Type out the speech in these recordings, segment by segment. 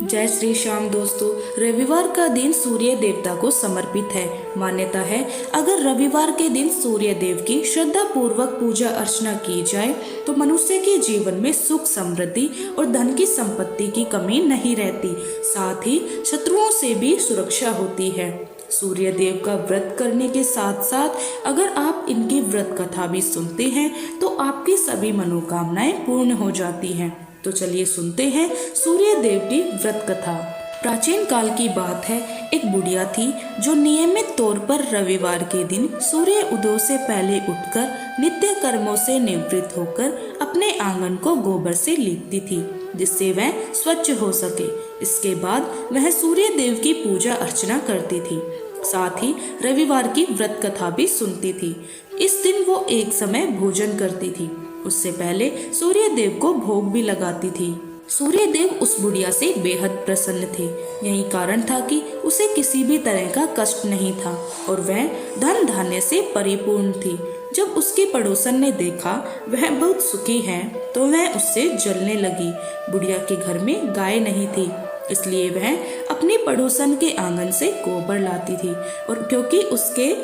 जय श्री श्याम दोस्तों। रविवार का दिन सूर्य देवता को समर्पित है। मान्यता है अगर रविवार के दिन सूर्य देव की श्रद्धा पूर्वक पूजा अर्चना की जाए तो मनुष्य के जीवन में सुख समृद्धि और धन की संपत्ति की कमी नहीं रहती, साथ ही शत्रुओं से भी सुरक्षा होती है। सूर्य देव का व्रत करने के साथ साथ अगर आप इनकी व्रत कथा भी सुनते हैं तो आपकी सभी मनोकामनाएं पूर्ण हो जाती हैं। तो चलिए सुनते हैं सूर्य देव की व्रत कथा। प्राचीन काल की बात है, एक बुढ़िया थी जो नियमित तौर पर रविवार के दिन सूर्य उदय से पहले उठकर नित्य कर्मों से निवृत्त होकर अपने आंगन को गोबर से लीपती थी जिससे वह स्वच्छ हो सके। इसके बाद वह सूर्य देव की पूजा अर्चना करती थी, साथ ही रविवार की व्रत कथा भी सुनती थी। इस दिन वो एक समय भोजन करती थी, उससे पहले सूर्य देव को भोग भी लगाती थी। सूर्य देव उस बुढ़िया से बेहद प्रसन्न थे। यही कारण था कि उसे किसी भी तरह का कष्ट नहीं था और वह धन धान्य से परिपूर्ण थी। जब उसकी पड़ोसन ने देखा वह बहुत सुखी है तो वह उससे जलने लगी। बुढ़िया के घर में गाय नहीं थी, इसलिए वह अपनी पड़ोसन के आंगन से गोबर लाती थी और क्योंकि उसके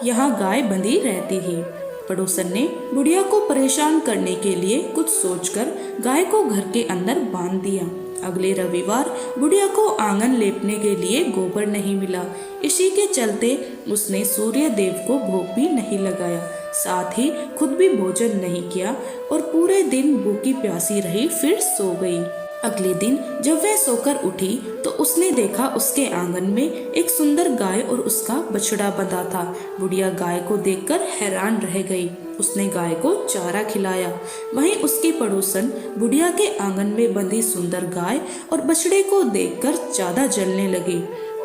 यहाँ गाय बंधी रहती थी। पड़ोसन ने बुढ़िया को परेशान करने के लिए कुछ सोचकर गाय को घर के अंदर बांध दिया। अगले रविवार बुढ़िया को आंगन लेपने के लिए गोबर नहीं मिला। इसी के चलते उसने सूर्य देव को भोग भी नहीं लगाया, साथ ही खुद भी भोजन नहीं किया और पूरे दिन भूखी प्यासी रही, फिर सो गई। अगले दिन जब वह सोकर उठी तो उसने देखा उसके आंगन में एक सुंदर गाय और उसका बछड़ा बंधा था। बुढ़िया गाय को देखकर हैरान रह गई। उसने गाय को चारा खिलाया। वहीं उसकी पड़ोसन बुढ़िया के आंगन में बंधी सुंदर गाय और बछड़े को देखकर ज्यादा जलने लगी।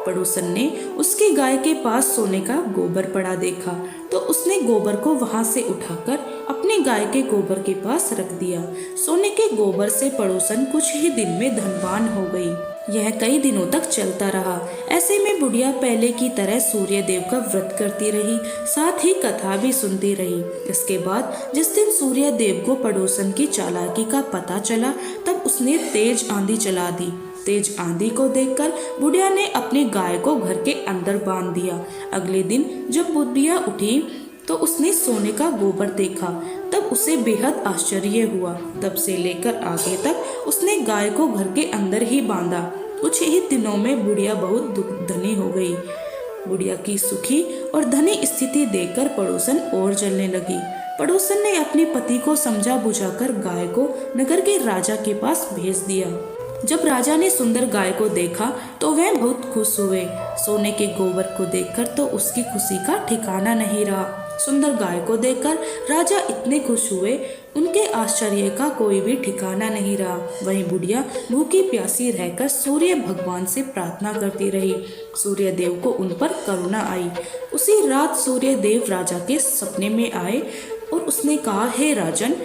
पड़ोसन ने उसकी गाय के पास सोने का गोबर पड़ा देखा तो उसने गोबर को वहां से उठाकर अपनी गाय के गोबर के पास रख दिया। सोने के गोबर से पड़ोसन कुछ ही दिन में धनवान हो गई। यह कई दिनों तक चलता रहा। ऐसे में बुढ़िया पहले की तरह सूर्य देव का व्रत करती रही, साथ ही कथा भी सुनती रही। इसके बाद जिस दिन सूर्य देव को पड़ोसन की चालाकी का पता चला तब उसने तेज आंधी चला दी। तेज आंधी को देखकर बुढ़िया ने अपनी गाय को घर के अंदर बांध दिया। अगले दिन जब बुढ़िया उठी तो उसने सोने का गोबर देखा, तब उसे बेहद आश्चर्य हुआ। तब से लेकर आगे तक उसने गाय को घर के अंदर ही बांधा। कुछ ही दिनों में बुढ़िया बहुत धनी हो गई। बुढ़िया की सुखी और धनी स्थिति देखकर पड़ोसन और जलने लगी। पड़ोसन ने अपने पति को समझा बुझाकर गाय को नगर के राजा के पास भेज दिया। जब राजा ने सुंदर गाय को देखा तो वह बहुत खुश हुए। सोने के गोबर को देखकर तो उसकी खुशी का ठिकाना नहीं रहा। सुंदर गाय को देखकर राजा इतने खुश हुए, उनके आश्चर्य का कोई भी ठिकाना नहीं रहा। वहीं बुढ़िया भूखी प्यासी रहकर सूर्य भगवान से प्रार्थना करती रही। सूर्य देव को उन पर करुणा आई। उसी रात सूर्य देव राजा के सपने में आए और उसने कहा, हे राजन,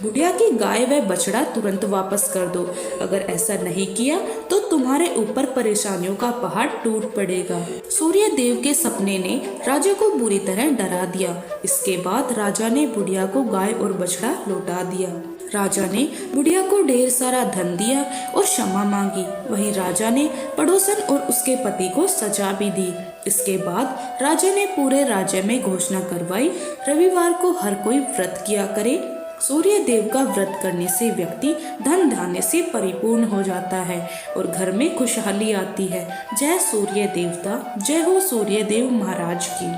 बुढ़िया की गाय व बछड़ा तुरंत वापस कर दो। अगर ऐसा नहीं किया तो तुम्हारे ऊपर परेशानियों का पहाड़ टूट पड़ेगा। सूर्य देव के सपने ने राजा को बुरी तरह डरा दिया। इसके बाद राजा ने बुढ़िया को गाय और बछड़ा लौटा दिया। राजा ने बुढ़िया को ढेर सारा धन दिया और क्षमा मांगी। वहीं राजा ने पड़ोसन और उसके पति को सजा भी दी। इसके बाद राजा ने पूरे राज्य में घोषणा करवाई, रविवार को हर कोई व्रत किया करे। सूर्य देव का व्रत करने से व्यक्ति धन धान्य से परिपूर्ण हो जाता है और घर में खुशहाली आती है। जय सूर्य देवता, जय हो सूर्य देव महाराज की।